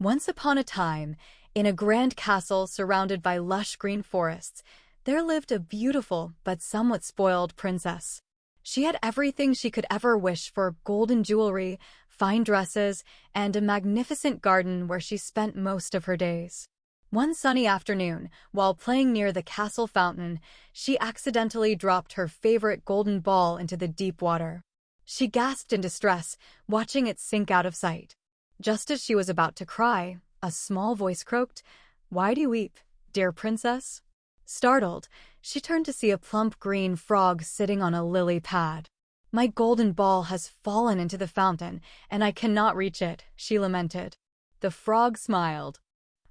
Once upon a time, in a grand castle surrounded by lush green forests, there lived a beautiful but somewhat spoiled princess. She had everything she could ever wish for: golden jewelry, fine dresses, and a magnificent garden where she spent most of her days. One sunny afternoon, while playing near the castle fountain, she accidentally dropped her favorite golden ball into the deep water. She gasped in distress, watching it sink out of sight. Just as she was about to cry, a small voice croaked, "Why do you weep, dear princess?" Startled, she turned to see a plump green frog sitting on a lily pad. "My golden ball has fallen into the fountain, and I cannot reach it," she lamented. The frog smiled.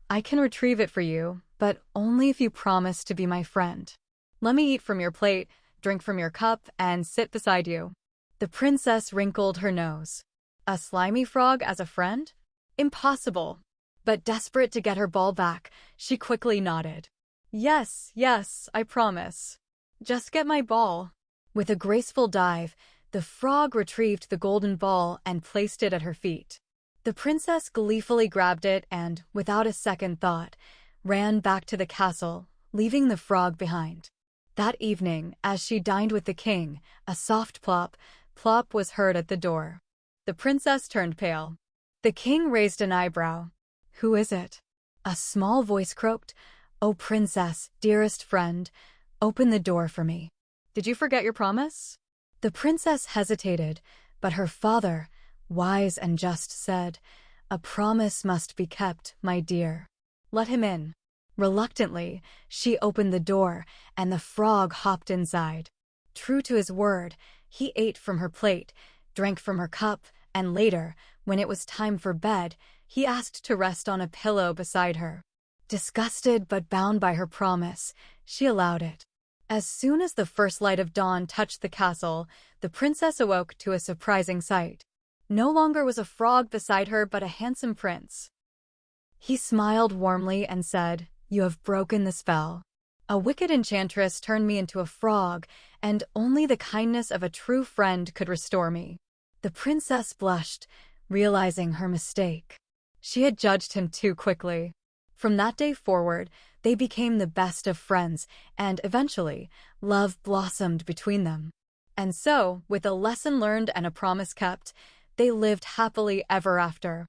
"I can retrieve it for you, but only if you promise to be my friend. Let me eat from your plate, drink from your cup, and sit beside you." The princess wrinkled her nose. A slimy frog as a friend? Impossible. But desperate to get her ball back, she quickly nodded. "Yes, yes, I promise. Just get my ball." With a graceful dive, the frog retrieved the golden ball and placed it at her feet. The princess gleefully grabbed it and, without a second thought, ran back to the castle, leaving the frog behind. That evening, as she dined with the king, a soft plop, plop was heard at the door. The princess turned pale. The king raised an eyebrow. "Who is it?" A small voice croaked, "Oh, princess, dearest friend, open the door for me. Did you forget your promise?" The princess hesitated, but her father, wise and just, said, "A promise must be kept, my dear. Let him in." Reluctantly, she opened the door, and the frog hopped inside. True to his word, he ate from her plate, drank from her cup, and later, when it was time for bed, he asked to rest on a pillow beside her. Disgusted but bound by her promise, she allowed it. As soon as the first light of dawn touched the castle, the princess awoke to a surprising sight. No longer was a frog beside her, but a handsome prince. He smiled warmly and said, "You have broken the spell. A wicked enchantress turned me into a frog, and only the kindness of a true friend could restore me." The princess blushed, realizing her mistake. She had judged him too quickly. From that day forward, they became the best of friends, and eventually, love blossomed between them. And so, with a lesson learned and a promise kept, they lived happily ever after.